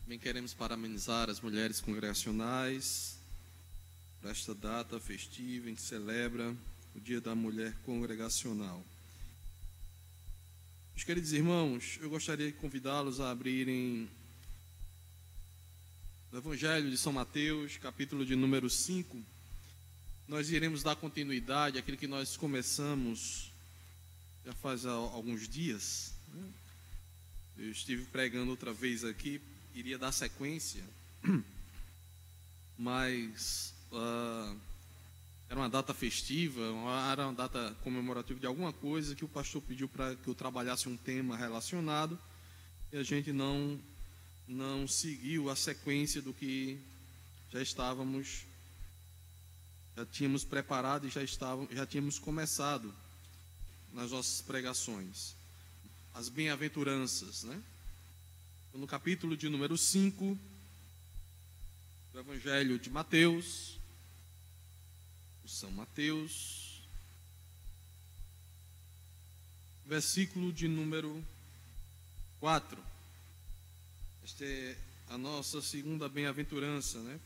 Também queremos parabenizar as mulheres congregacionais para esta data festiva em que celebra o Dia da Mulher Congregacional. Meus queridos irmãos, eu gostaria de convidá-los a abrirem o Evangelho de São Mateus, capítulo de número 5. Nós iremos dar continuidade àquilo que nós começamos já faz alguns dias. Eu estive pregando outra vez aqui, iria dar sequência, mas era uma data festiva, era uma data comemorativa de alguma coisa que o pastor pediu para que eu trabalhasse um tema relacionado, e a gente não seguiu a sequência do que já tínhamos preparado e já tínhamos começado nas nossas pregações. As bem-aventuranças, né? No capítulo de número 5 do Evangelho de Mateus, São Mateus, versículo de número 4. Esta é a nossa segunda bem-aventurança, né?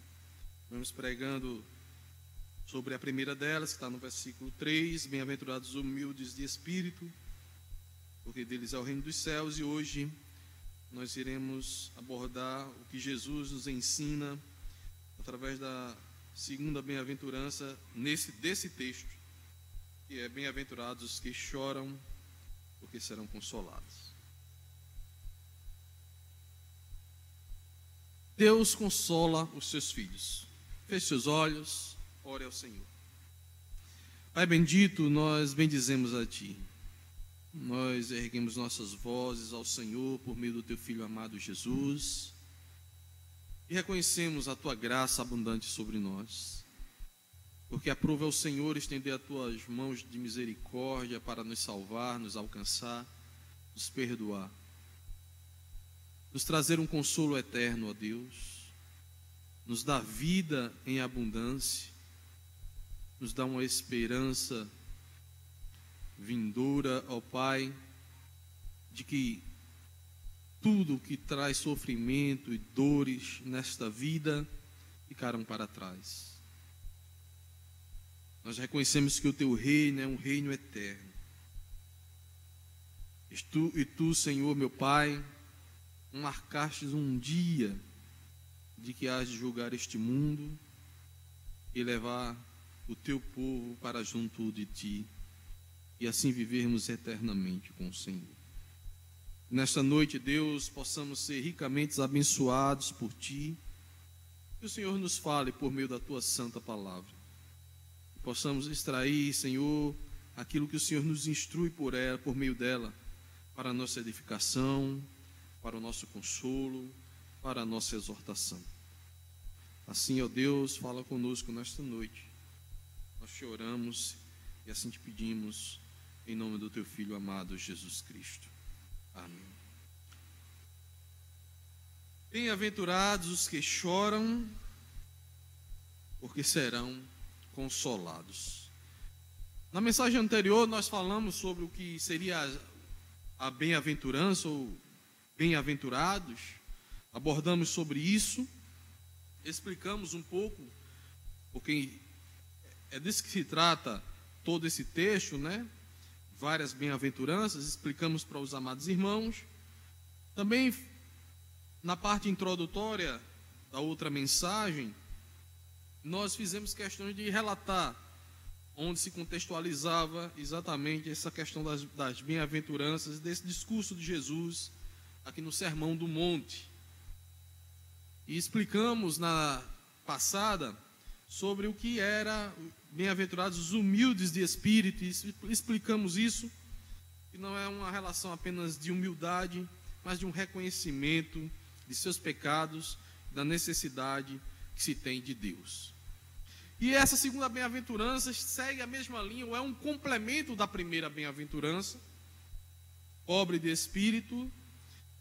Vamos pregando sobre a primeira delas, que está no versículo 3, bem-aventurados os humildes de espírito, porque deles é o reino dos céus. E hoje nós iremos abordar o que Jesus nos ensina através da segunda bem-aventurança desse texto, que é: bem-aventurados os que choram, porque serão consolados. Deus consola os seus filhos. Feche seus olhos, ore ao Senhor. Pai bendito, nós bendizemos a Ti. Nós erguemos nossas vozes ao Senhor por meio do Teu Filho amado Jesus e reconhecemos a Tua graça abundante sobre nós, porque aprova ao Senhor estender as Tuas mãos de misericórdia para nos salvar, nos alcançar, nos perdoar, nos trazer um consolo eterno, ó Deus, nos dá vida em abundância, nos dá uma esperança vindoura, ó Pai, de que tudo que traz sofrimento e dores nesta vida ficarão para trás. Nós reconhecemos que o Teu reino é um reino eterno. E Tu, Senhor, meu Pai, marcastes um dia de que hás de julgar este mundo e levar o Teu povo para junto de Ti, e assim vivermos eternamente com o Senhor. Nesta noite, Deus, possamos ser ricamente abençoados por Ti, que o Senhor nos fale por meio da Tua santa palavra, e possamos extrair, Senhor, aquilo que o Senhor nos instrui por meio dela, para a nossa edificação, para o nosso consolo, para a nossa exortação. Assim, ó Deus, fala conosco nesta noite. Nós te oramos e assim te pedimos, em nome do Teu Filho amado, Jesus Cristo. Amém. Bem-aventurados os que choram, porque serão consolados. Na mensagem anterior, nós falamos sobre o que seria a bem-aventurança, ou bem-aventurados. Abordamos sobre isso, explicamos um pouco, porque é disso que se trata todo esse texto, né? Várias bem-aventuranças, explicamos para os amados irmãos. Também, na parte introdutória da outra mensagem, nós fizemos questão de relatar onde se contextualizava exatamente essa questão das bem-aventuranças, desse discurso de Jesus aqui no Sermão do Monte. E explicamos na passada sobre o que era bem-aventurados os humildes de espírito, e explicamos isso, que não é uma relação apenas de humildade, mas de um reconhecimento de seus pecados, da necessidade que se tem de Deus. E essa segunda bem-aventurança segue a mesma linha, ou é um complemento da primeira bem-aventurança, pobre de espírito.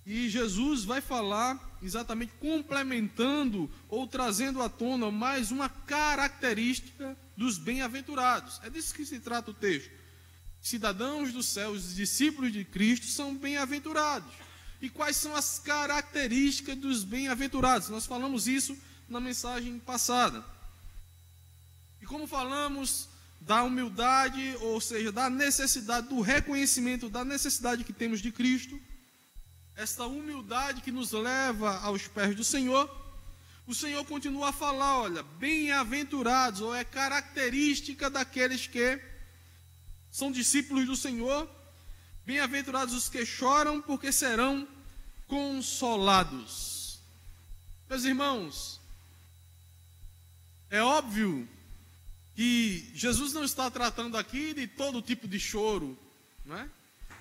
E Jesus vai falar exatamente complementando ou trazendo à tona mais uma característica dos bem-aventurados. É disso que se trata o texto. Cidadãos do céu, os discípulos de Cristo são bem-aventurados. e quais são as características dos bem-aventurados. Nós falamos isso na mensagem passada. E como falamos da humildade, ou seja, da necessidade, do reconhecimento da necessidade que temos de Cristo, esta humildade que nos leva aos pés do Senhor, o Senhor continua a falar, olha, bem-aventurados, ou é característica daqueles que são discípulos do Senhor, bem-aventurados os que choram, porque serão consolados. Meus irmãos, é óbvio que Jesus não está tratando aqui de todo tipo de choro, não é?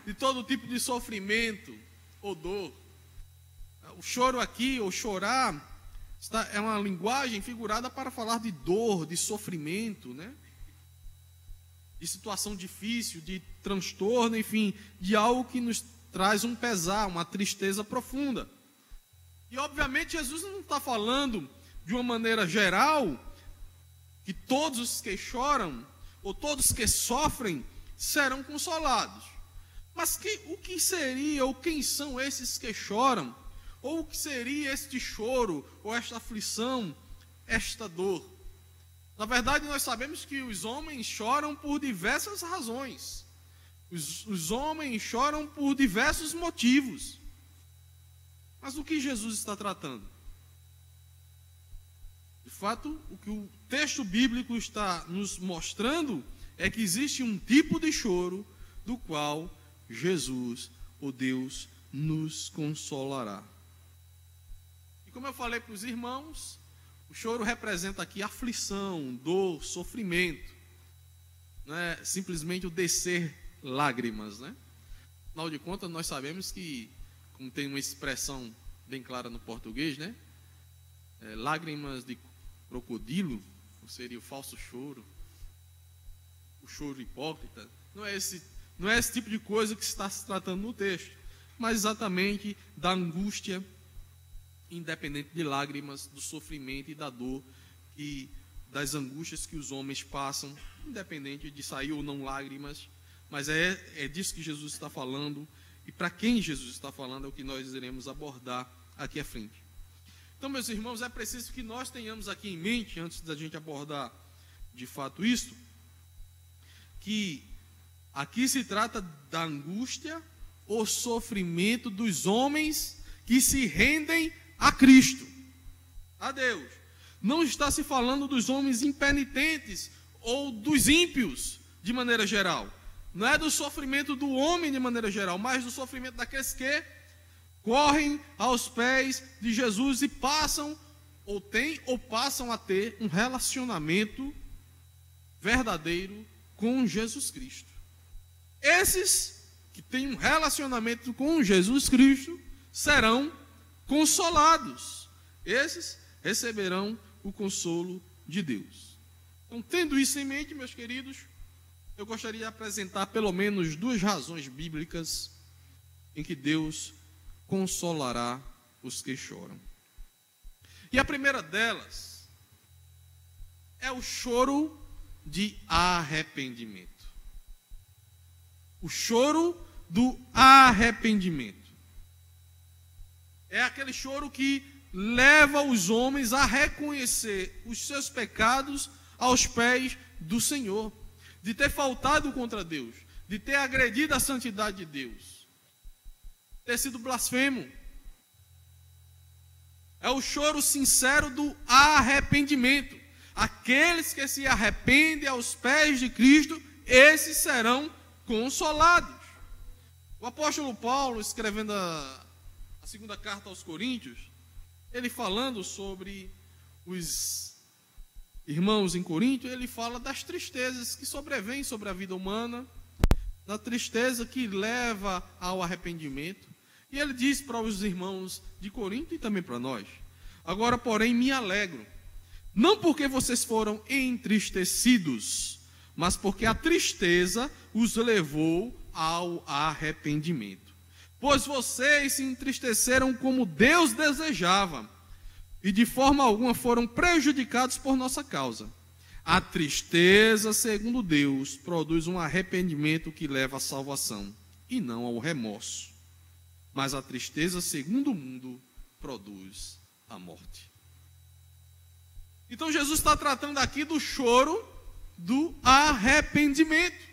De todo tipo de sofrimento ou dor. O choro aqui, ou chorar, é uma linguagem figurada para falar de dor, de sofrimento, né? De situação difícil, de transtorno, enfim, de algo que nos traz um pesar, uma tristeza profunda. E obviamente Jesus não está falando de uma maneira geral que todos os que choram ou todos que sofrem serão consolados. Mas o que seria, ou quem são esses que choram? Ou o que seria este choro, ou esta aflição, esta dor? Na verdade, nós sabemos que os homens choram por diversas razões. Os homens choram por diversos motivos. Mas o que Jesus está tratando? De fato, o que o texto bíblico está nos mostrando é que existe um tipo de choro do qual Jesus, o Deus, nos consolará. E como eu falei para os irmãos, o choro representa aqui aflição, dor, sofrimento. Não é simplesmente o descer lágrimas, né? Afinal de contas, nós sabemos que, como tem uma expressão bem clara no português, né? Lágrimas de crocodilo, ou seria o falso choro, o choro hipócrita. Não é esse tipo de coisa que está se tratando no texto, mas exatamente da angústia, independente de lágrimas, do sofrimento e da dor, das angústias que os homens passam, independente de sair ou não lágrimas, mas é disso que Jesus está falando, e para quem Jesus está falando é o que nós iremos abordar aqui à frente. Então, meus irmãos, é preciso que nós tenhamos aqui em mente, antes da gente abordar de fato isso, que aqui se trata da angústia ou sofrimento dos homens que se rendem a Cristo, a Deus. Não está se falando dos homens impenitentes ou dos ímpios de maneira geral. Não é do sofrimento do homem de maneira geral, mas do sofrimento daqueles que correm aos pés de Jesus e passam ou passam a ter um relacionamento verdadeiro com Jesus Cristo. Esses que têm um relacionamento com Jesus Cristo serão consolados. Esses receberão o consolo de Deus. Então, tendo isso em mente, meus queridos, eu gostaria de apresentar pelo menos duas razões bíblicas em que Deus consolará os que choram. E a primeira delas é o choro de arrependimento. O choro do arrependimento. É aquele choro que leva os homens a reconhecer os seus pecados aos pés do Senhor, de ter faltado contra Deus, de ter agredido a santidade de Deus, ter sido blasfemo. É o choro sincero do arrependimento. Aqueles que se arrependem aos pés de Cristo, esses serão consolados. O apóstolo Paulo, escrevendo a segunda carta aos Coríntios, ele falando sobre os irmãos em Corinto, ele fala das tristezas que sobrevêm sobre a vida humana, da tristeza que leva ao arrependimento. E ele diz para os irmãos de Corinto e também para nós: agora, porém, me alegro, não porque vocês foram entristecidos, mas porque a tristeza os levou ao arrependimento. Pois vocês se entristeceram como Deus desejava, e de forma alguma foram prejudicados por nossa causa. A tristeza, segundo Deus, produz um arrependimento que leva à salvação, e não ao remorso. mas a tristeza, segundo o mundo, produz a morte. Então Jesus está tratando aqui do choro do arrependimento.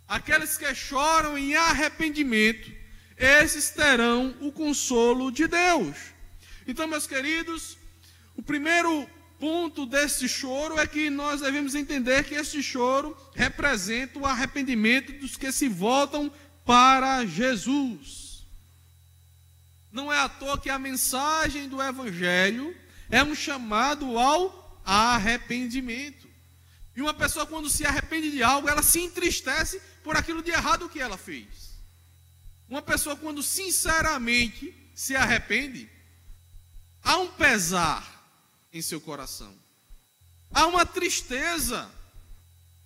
Aqueles que choram em arrependimento, esses terão o consolo de Deus. Então, meus queridos, o primeiro ponto desse choro é que nós devemos entender que esse choro representa o arrependimento dos que se voltam para Jesus. Não é à toa que a mensagem do Evangelho é um chamado ao arrependimento. E uma pessoa, quando se arrepende de algo, ela se entristece por aquilo de errado que ela fez. Uma pessoa, quando sinceramente se arrepende, há um pesar em seu coração. Há uma tristeza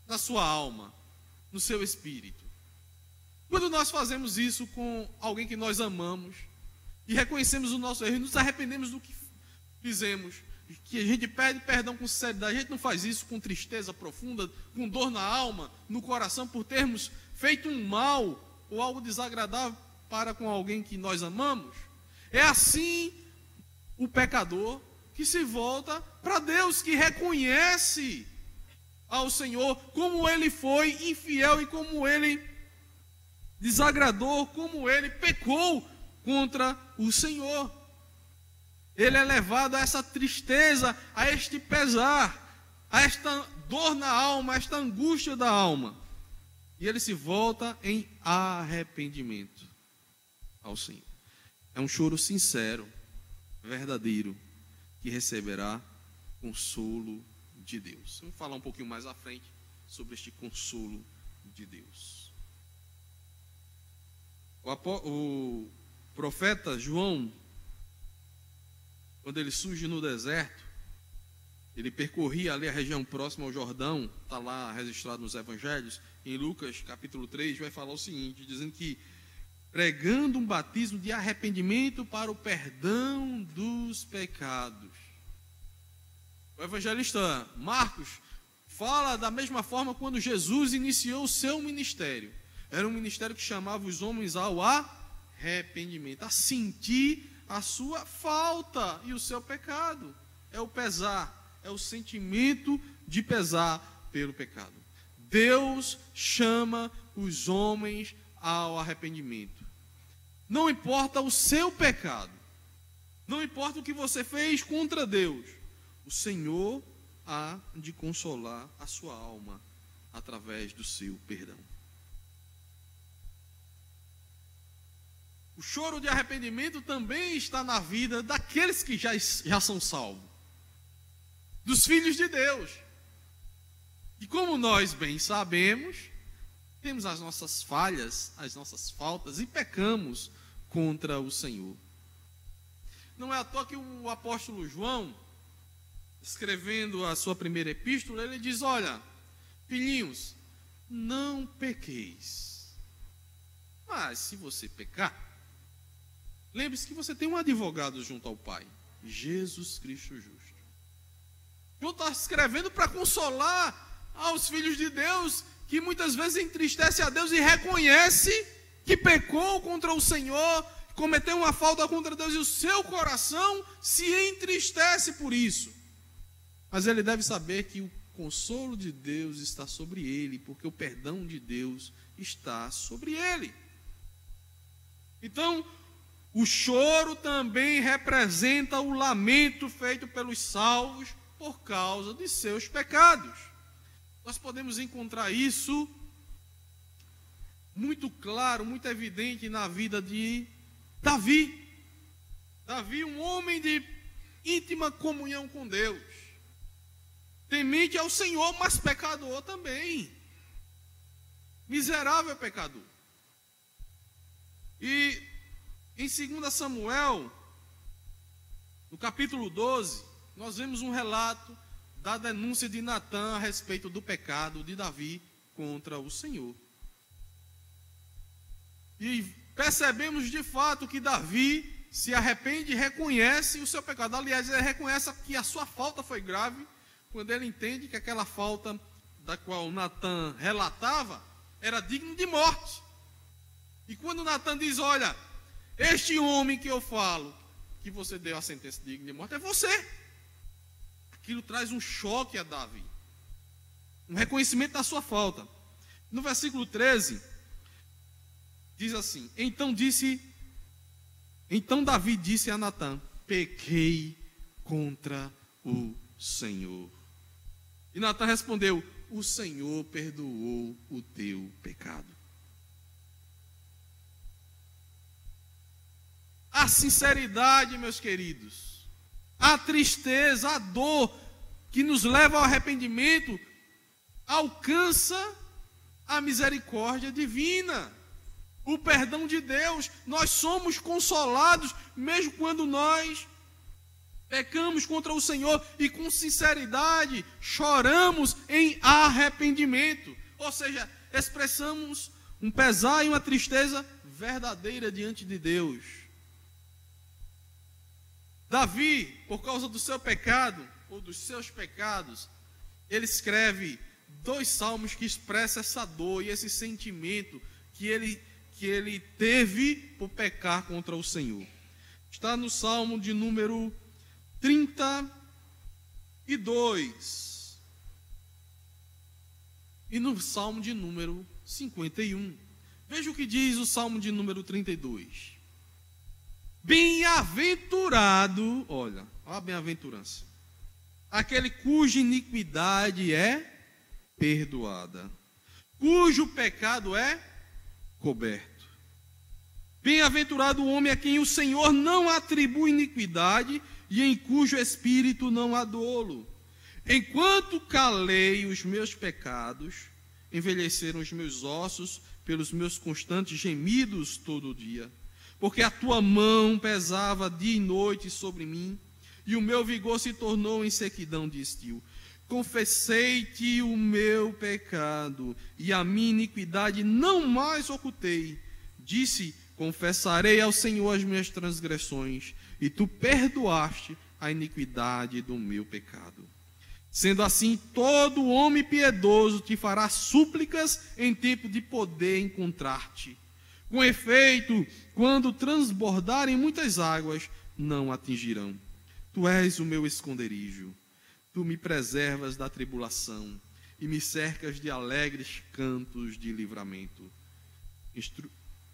na sua alma, no seu espírito. Quando nós fazemos isso com alguém que nós amamos e reconhecemos o nosso erro e nos arrependemos do que fizemos, que a gente pede perdão com sinceridade, a gente não faz isso com tristeza profunda, com dor na alma, no coração, por termos feito um mal ou algo desagradável para com alguém que nós amamos. É assim o pecador que se volta para Deus, que reconhece ao Senhor como ele foi infiel e como ele desagradou, como ele pecou contra o Senhor. Ele é levado a essa tristeza, a este pesar, a esta dor na alma, a esta angústia da alma. E ele se volta em arrependimento ao Senhor. É um choro sincero, verdadeiro, que receberá consolo de Deus. Vamos falar um pouquinho mais à frente sobre este consolo de Deus. O profeta João, quando ele surge no deserto, ele percorria ali a região próxima ao Jordão, está lá registrado nos evangelhos, em Lucas capítulo 3, vai falar o seguinte, dizendo que pregando um batismo de arrependimento para o perdão dos pecados. O evangelista Marcos fala da mesma forma quando Jesus iniciou o seu ministério. Era um ministério que chamava os homens ao arrependimento, a sentir a sua falta e o seu pecado. É o pesar, é o sentimento de pesar pelo pecado. Deus chama os homens ao arrependimento. Não importa o seu pecado, não importa o que você fez contra Deus, o Senhor há de consolar a sua alma através do seu perdão. O choro de arrependimento também está na vida daqueles que já são salvos, dos filhos de Deus. E como nós bem sabemos, temos as nossas falhas, as nossas faltas e pecamos contra o Senhor. Não é à toa que o apóstolo João, escrevendo a sua primeira epístola, ele diz: olha, filhinhos, não pequeis. Mas se você pecar, lembre-se que você tem um advogado junto ao Pai, Jesus Cristo justo. João está escrevendo para consolar aos filhos de Deus que muitas vezes entristece a Deus e reconhece que pecou contra o Senhor, cometeu uma falta contra Deus e o seu coração se entristece por isso. Mas ele deve saber que o consolo de Deus está sobre ele, porque o perdão de Deus está sobre ele. Então, o choro também representa o lamento feito pelos salvos por causa de seus pecados. Nós podemos encontrar isso muito claro, muito evidente na vida de Davi. Davi, um homem de íntima comunhão com Deus, temente ao Senhor, mas pecador também, miserável pecador. E em 2 Samuel, no capítulo 12, nós vemos um relato da denúncia de Natã a respeito do pecado de Davi contra o Senhor. E percebemos de fato que Davi se arrepende e reconhece o seu pecado. Aliás, ele reconhece que a sua falta foi grave, quando ele entende que aquela falta da qual Natã relatava era digna de morte. E quando Natã diz: olha, Este homem que eu falo, que você deu a sentença digna de morte, é você. Aquilo traz um choque a Davi, um reconhecimento da sua falta. No versículo 13, diz assim: Então Davi disse a Natã: pequei contra o Senhor. E Natã respondeu: o Senhor perdoou o teu pecado. A sinceridade, meus queridos, a tristeza, a dor que nos leva ao arrependimento alcança a misericórdia divina, o perdão de Deus. Nós somos consolados mesmo quando nós pecamos contra o Senhor e com sinceridade choramos em arrependimento, ou seja, expressamos um pesar e uma tristeza verdadeira diante de Deus. Davi, por causa do seu pecado, ou dos seus pecados, ele escreve 2 salmos que expressam essa dor e esse sentimento que ele teve por pecar contra o Senhor. Está no Salmo de número 32 e no Salmo de número 51. Veja o que diz o Salmo de número 32. Bem-aventurado, olha a bem-aventurança, aquele cuja iniquidade é perdoada, cujo pecado é coberto. Bem-aventurado o homem a quem o Senhor não atribui iniquidade e em cujo espírito não há dolo. Enquanto calei os meus pecados, envelheceram os meus ossos pelos meus constantes gemidos todo dia. Porque a tua mão pesava dia e noite sobre mim, e o meu vigor se tornou em sequidão de estio. Confessei-te o meu pecado, e a minha iniquidade não mais ocultei. Disse: confessarei ao Senhor as minhas transgressões, e tu perdoaste a iniquidade do meu pecado. Sendo assim, todo homem piedoso te fará súplicas em tempo de poder encontrar-te. Com efeito, quando transbordarem muitas águas, não atingirão. Tu és o meu esconderijo. Tu me preservas da tribulação e me cercas de alegres cantos de livramento.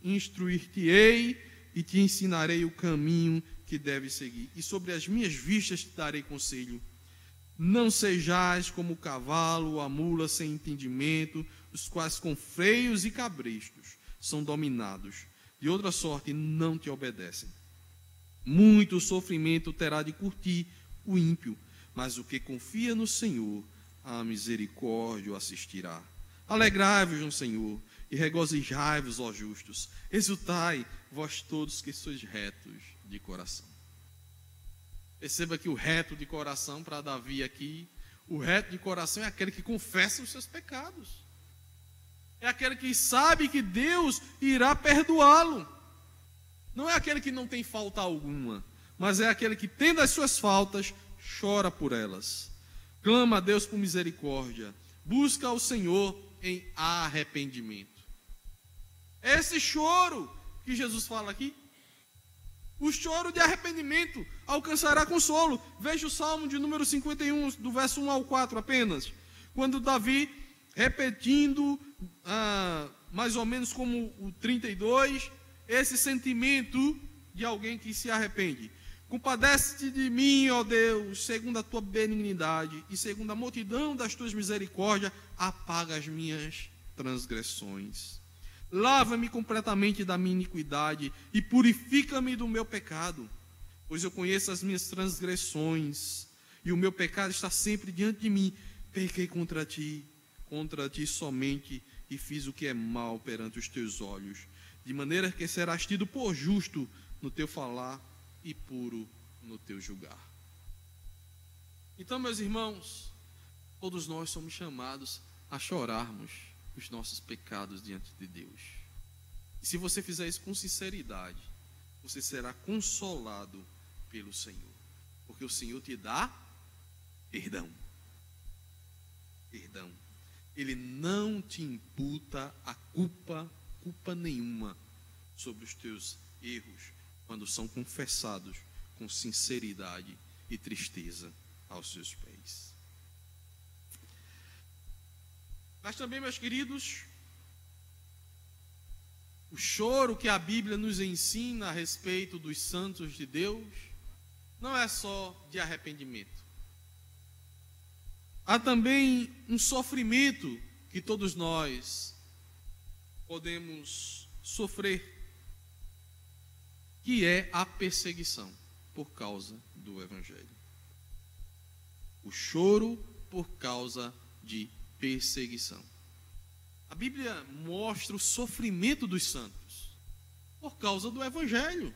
Instruir-te-ei e te ensinarei o caminho que deves seguir. E sobre as minhas vistas te darei conselho. Não sejais como o cavalo ou a mula sem entendimento, os quais com freios e cabrestos são dominados, de outra sorte não te obedecem. Muito sofrimento terá de curtir o ímpio, mas o que confia no Senhor, a misericórdia o assistirá. Alegrai-vos no Senhor e regozijai-vos, ó justos. Exultai, vós todos que sois retos de coração. Perceba que o reto de coração para Davi aqui, o reto de coração é aquele que confessa os seus pecados. É aquele que sabe que Deus irá perdoá-lo. Não é aquele que não tem falta alguma, mas é aquele que, tendo as suas faltas, chora por elas. Clama a Deus por misericórdia. Busca ao Senhor em arrependimento. É esse choro que Jesus fala aqui. O choro de arrependimento alcançará consolo. Veja o Salmo de número 51, do verso 1 ao 4 apenas. Quando Davi, repetindo mais ou menos como o 32, esse sentimento de alguém que se arrepende. Compadece-te de mim, ó Deus, segundo a tua benignidade e segundo a multidão das tuas misericórdias, apaga as minhas transgressões. Lava-me completamente da minha iniquidade e purifica-me do meu pecado, pois eu conheço as minhas transgressões e o meu pecado está sempre diante de mim. Pequei contra ti somente, e fiz o que é mal perante os teus olhos, de maneira que serás tido por justo no teu falar e puro no teu julgar. Então, meus irmãos, todos nós somos chamados a chorarmos os nossos pecados diante de Deus. E se você fizer isso com sinceridade, você será consolado pelo Senhor, porque o Senhor te dá perdão. Perdão. Ele não te imputa a culpa nenhuma sobre os teus erros quando são confessados com sinceridade e tristeza aos seus pés. Mas também, meus queridos, o choro que a Bíblia nos ensina a respeito dos santos de Deus não é só de arrependimento. Há também um sofrimento que todos nós podemos sofrer, que é a perseguição por causa do Evangelho. O choro por causa de perseguição. A Bíblia mostra o sofrimento dos santos por causa do Evangelho.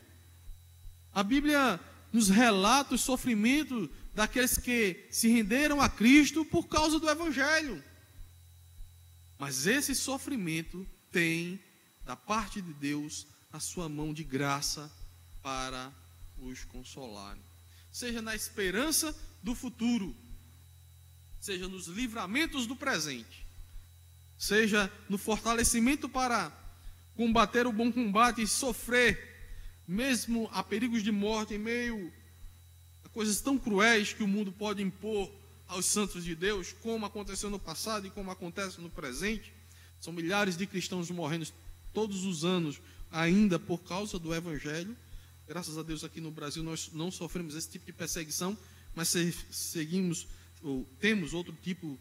A Bíblia nos relata o sofrimento daqueles que se renderam a Cristo por causa do Evangelho. Mas esse sofrimento tem, da parte de Deus, a sua mão de graça para os consolar. Seja na esperança do futuro, seja nos livramentos do presente, seja no fortalecimento para combater o bom combate e sofrer, mesmo a perigos de morte, em meio a coisas tão cruéis que o mundo pode impor aos santos de Deus, como aconteceu no passado e como acontece no presente. São milhares de cristãos morrendo todos os anos ainda por causa do Evangelho. Graças a Deus aqui no Brasil nós não sofremos esse tipo de perseguição, mas seguimos, ou temos outro tipo,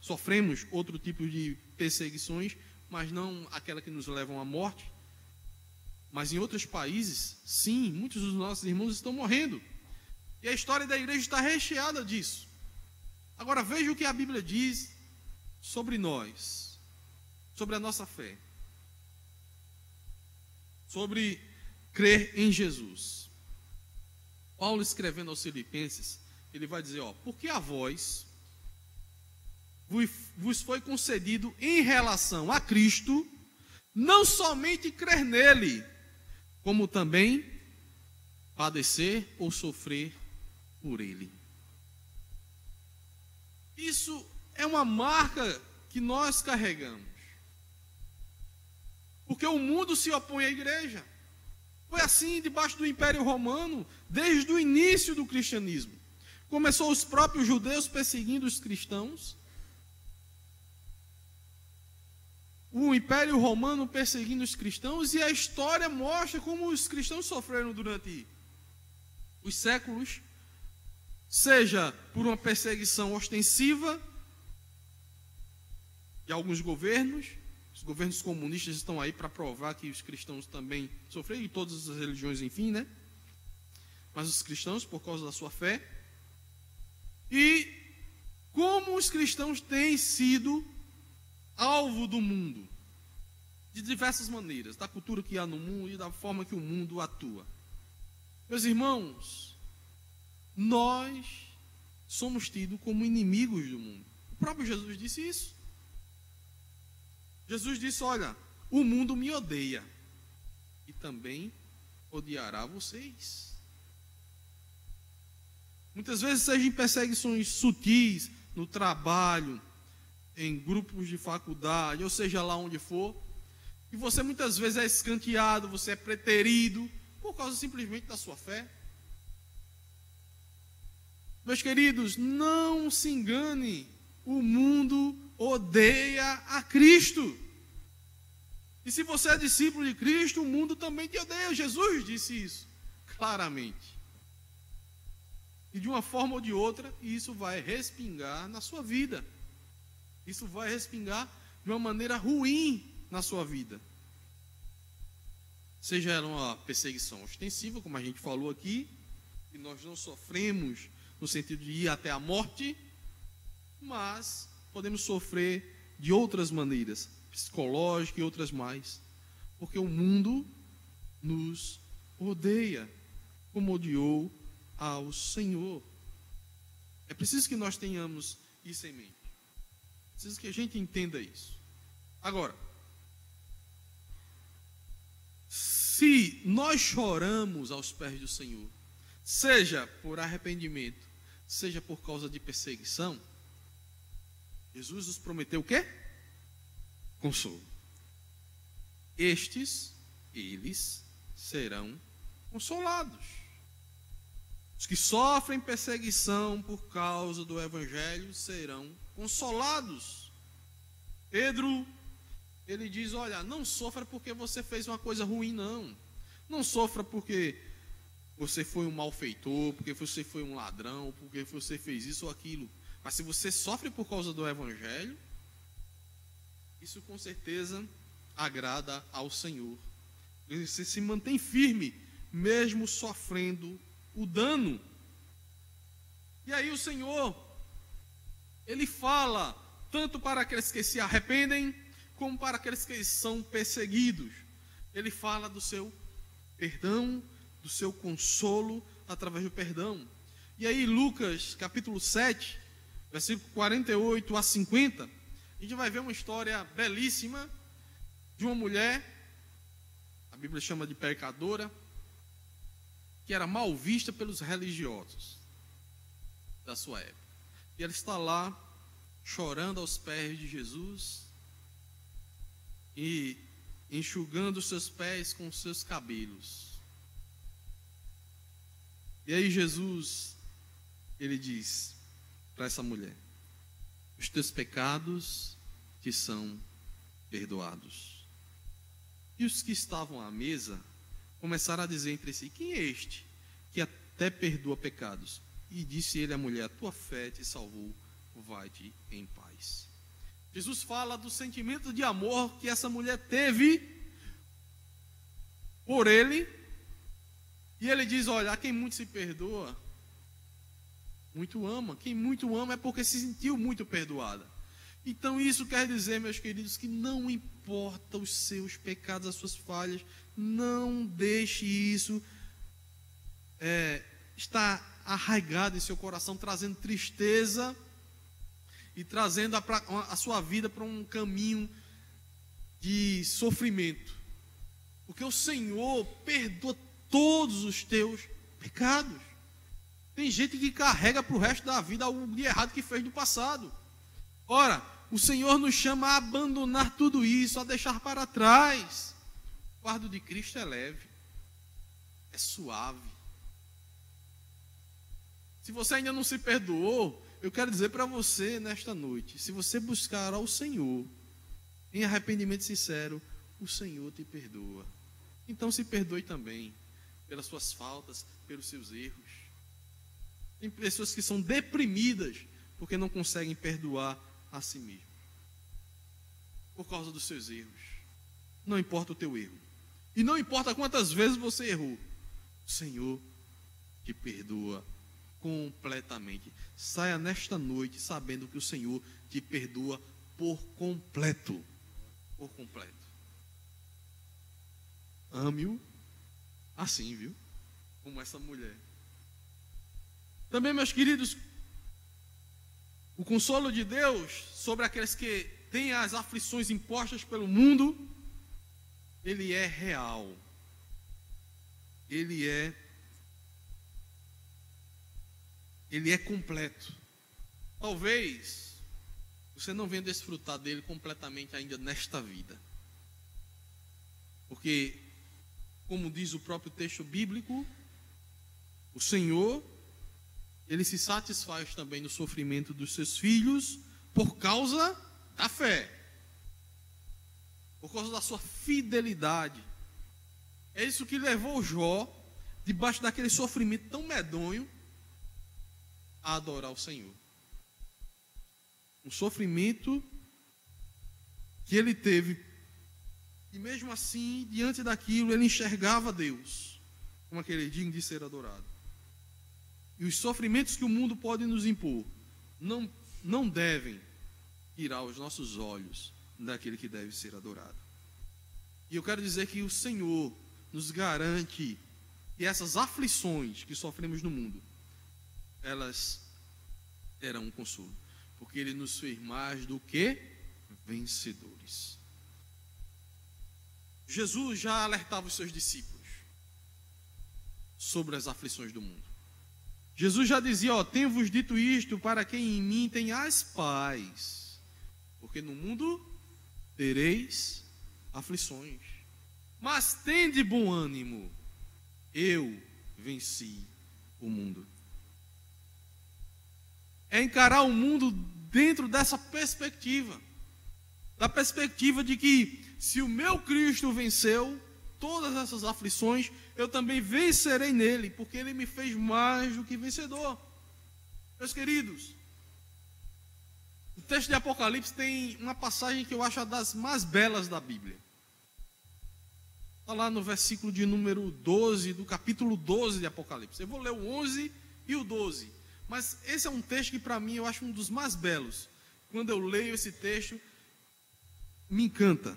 sofremos outro tipo de perseguições, mas não aquela que nos levam à morte. Mas em outros países, sim, muitos dos nossos irmãos estão morrendo. E a história da igreja está recheada disso. Agora veja o que a Bíblia diz sobre nós, sobre a nossa fé, sobre crer em Jesus. Paulo, escrevendo aos Filipenses, ele vai dizer, porque a vós vos foi concedido em relação a Cristo, não somente crer nele, como também padecer ou sofrer por ele. Isso é uma marca que nós carregamos, porque o mundo se opõe à igreja. Foi assim debaixo do Império Romano, desde o início do cristianismo. Começou os próprios judeus perseguindo os cristãos, o Império Romano perseguindo os cristãos, e a história mostra como os cristãos sofreram durante os séculos, seja por uma perseguição ostensiva de alguns governos. Os governos comunistas estão aí para provar que os cristãos também sofreram, e todas as religiões, enfim, né? Mas os cristãos, por causa da sua fé. E como os cristãos têm sido alvo do mundo, de diversas maneiras, da cultura que há no mundo e da forma que o mundo atua. Meus irmãos, nós somos tidos como inimigos do mundo. O próprio Jesus disse isso. Jesus disse, olha, o mundo me odeia e também odiará vocês. Muitas vezes, seja em perseguições sutis, no trabalho, em grupos de faculdade, ou seja lá onde for, e você muitas vezes é escanteado, você é preterido, por causa simplesmente da sua fé. Meus queridos, não se engane, o mundo odeia a Cristo. E se você é discípulo de Cristo, o mundo também te odeia. Jesus disse isso claramente. E de uma forma ou de outra, isso vai respingar na sua vida. Isso vai respingar de uma maneira ruim na sua vida. Seja uma perseguição ostensiva, como a gente falou aqui, e nós não sofremos no sentido de ir até a morte, mas podemos sofrer de outras maneiras, psicológica e outras mais, porque o mundo nos odeia, como odiou ao Senhor. É preciso que nós tenhamos isso em mente. É preciso que a gente entenda isso. Agora, se nós choramos aos pés do Senhor, seja por arrependimento, seja por causa de perseguição, Jesus nos prometeu o quê? Consolo. Eles serão consolados. Os que sofrem perseguição por causa do Evangelho serão consolados. Pedro, ele diz, olha, não sofra porque você fez uma coisa ruim, não. Não sofra porque você foi um malfeitor, porque você foi um ladrão, porque você fez isso ou aquilo. Mas se você sofre por causa do Evangelho, isso com certeza agrada ao Senhor. Você se mantém firme, mesmo sofrendo o dano. E aí o Senhor, Ele fala tanto para aqueles que se arrependem, como para aqueles que são perseguidos. Ele fala do seu perdão, do seu consolo através do perdão. E aí Lucas capítulo 7, versículo 48 a 50, a gente vai ver uma história belíssima de uma mulher, a Bíblia chama de pecadora, que era mal vista pelos religiosos da sua época. E ela está lá chorando aos pés de Jesus e enxugando os seus pés com os seus cabelos. E aí Jesus, ele diz para essa mulher: os teus pecados te são perdoados. E os que estavam à mesa começaram a dizer entre si: quem é este que até perdoa pecados? E disse ele à mulher: a tua fé te salvou, vai-te em paz. Jesus fala do sentimento de amor que essa mulher teve por ele. E ele diz, olha, a quem muito se perdoa, muito ama. Quem muito ama é porque se sentiu muito perdoada. Então isso quer dizer, meus queridos, que não importa os seus pecados, as suas falhas, não deixe isso estar arraigado em seu coração, trazendo tristeza e trazendo a sua vida para um caminho de sofrimento. Porque o Senhor perdoa todos os teus pecados. Tem gente que carrega para o resto da vida algo de errado que fez no passado. Ora, o Senhor nos chama a abandonar tudo isso, a deixar para trás. O fardo de Cristo é leve, é suave. Se você ainda não se perdoou, eu quero dizer para você nesta noite, se você buscar ao Senhor em arrependimento sincero, o Senhor te perdoa. Então se perdoe também pelas suas faltas, pelos seus erros. Tem pessoas que são deprimidas porque não conseguem perdoar a si mesmo, por causa dos seus erros. Não importa o teu erro, e não importa quantas vezes você errou, o Senhor te perdoa completamente. Saia nesta noite sabendo que o Senhor te perdoa por completo. Por completo. Ame-o assim, viu? Como essa mulher. Também, meus queridos, o consolo de Deus sobre aqueles que têm as aflições impostas pelo mundo, ele é real. Ele é completo. Talvez você não venha desfrutar dele completamente ainda nesta vida. Porque, como diz o próprio texto bíblico, o Senhor, ele se satisfaz também no sofrimento dos seus filhos por causa da fé, por causa da sua fidelidade. É isso que levou Jó, debaixo daquele sofrimento tão medonho, a adorar o Senhor. Um sofrimento que ele teve, e mesmo assim, diante daquilo, ele enxergava Deus como aquele digno de ser adorado. E os sofrimentos que o mundo pode nos impor não devem tirar os nossos olhos daquele que deve ser adorado. E eu quero dizer que o Senhor nos garante que essas aflições que sofremos no mundo, elas terão um consolo, porque Ele nos fez mais do que vencedores. Jesus já alertava os seus discípulos sobre as aflições do mundo. Jesus já dizia, tenho-vos dito isto para que em mim tenhais paz, porque no mundo tereis aflições, Mas tende bom ânimo, eu venci o mundo. É encarar o mundo dentro dessa perspectiva. Da perspectiva de que se o meu Cristo venceu todas essas aflições, eu também vencerei nele, porque ele me fez mais do que vencedor. Meus queridos, o texto de Apocalipse tem uma passagem que eu acho uma das mais belas da Bíblia. Está lá no versículo de número 12, do capítulo 12 de Apocalipse. Eu vou ler o 11 e o 12. Mas esse é um texto que para mim eu acho um dos mais belos. Quando eu leio esse texto, me encanta.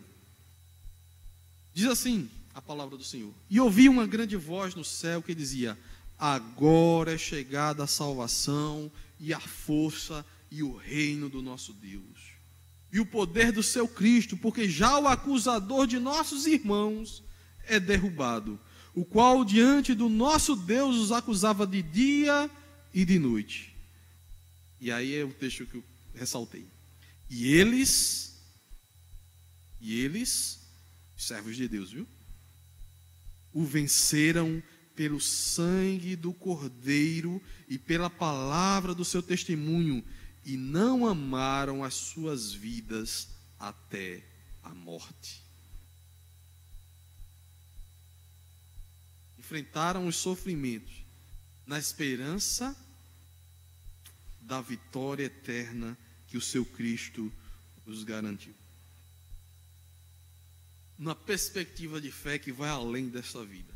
Diz assim a palavra do Senhor: e ouvi uma grande voz no céu que dizia: agora é chegada a salvação e a força e o reino do nosso Deus e o poder do seu Cristo, porque já o acusador de nossos irmãos é derrubado, o qual diante do nosso Deus os acusava de dia e de noite. E aí é o texto que eu ressaltei. E eles, servos de Deus, viu? O venceram pelo sangue do Cordeiro e pela palavra do seu testemunho, e não amaram as suas vidas até a morte. Enfrentaram os sofrimentos na esperança da vitória eterna que o seu Cristo os garantiu. Na perspectiva de fé que vai além desta vida.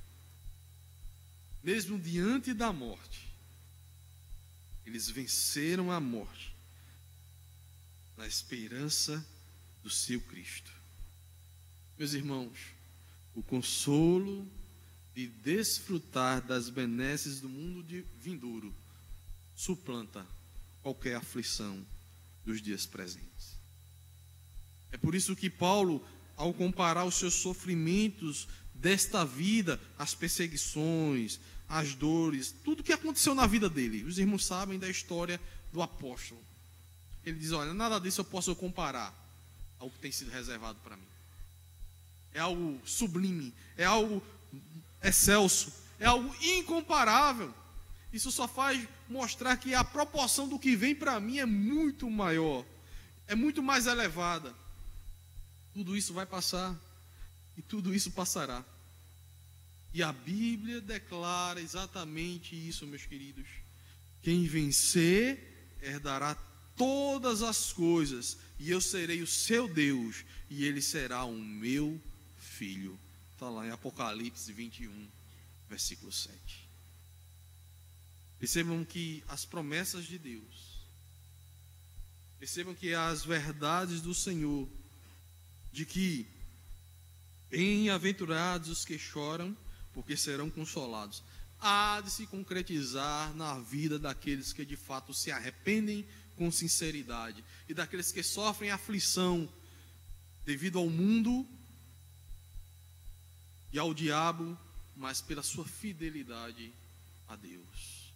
Mesmo diante da morte, eles venceram a morte na esperança do seu Cristo. Meus irmãos, o consolo de desfrutar das benesses do mundo vindouro suplanta qualquer aflição dos dias presentes. É por isso que Paulo, ao comparar os seus sofrimentos desta vida, as perseguições, as dores, tudo que aconteceu na vida dele, os irmãos sabem da história do apóstolo. Ele diz: olha, nada disso eu posso comparar ao que tem sido reservado para mim. É algo sublime, é algo excelso, é algo incomparável. Isso só faz mostrar que a proporção do que vem para mim é muito maior, é muito mais elevada. Tudo isso vai passar e tudo isso passará. E a Bíblia declara exatamente isso, meus queridos. Quem vencer herdará todas as coisas, e eu serei o seu Deus, e ele será o meu filho. Está lá em Apocalipse 21, versículo 7. Percebam que as promessas de Deus, percebam que as verdades do Senhor, de que bem-aventurados os que choram, porque serão consolados, há de se concretizar na vida daqueles que de fato se arrependem com sinceridade, e daqueles que sofrem aflição devido ao mundo e ao diabo, mas pela sua fidelidade a Deus.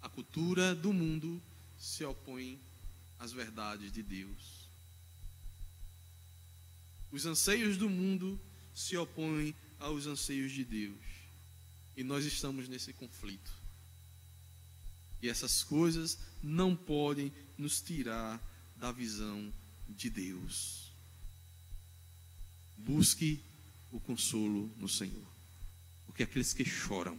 A cultura do mundo se opõe às verdades de Deus. Os anseios do mundo se opõem aos anseios de Deus. E nós estamos nesse conflito. E essas coisas não podem nos tirar da visão de Deus. Busque o consolo no Senhor. Porque aqueles que choram,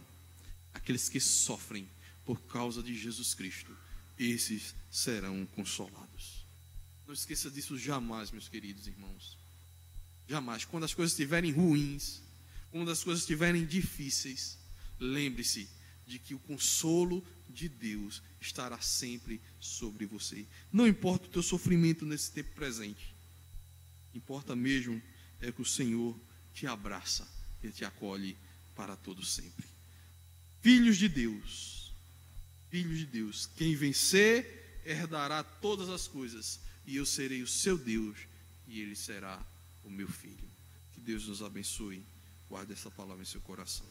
aqueles que sofrem por causa de Jesus Cristo, esses serão consolados. Não esqueça disso jamais, meus queridos irmãos. Jamais. Quando as coisas estiverem ruins, quando as coisas estiverem difíceis, lembre-se de que o consolo de Deus estará sempre sobre você. Não importa o teu sofrimento nesse tempo presente. Importa mesmo é que o Senhor te abraça e te acolhe para todo sempre. Filhos de Deus, quem vencer herdará todas as coisas, e eu serei o seu Deus, e ele será o meu filho. Que Deus nos abençoe. Guarde essa palavra em seu coração.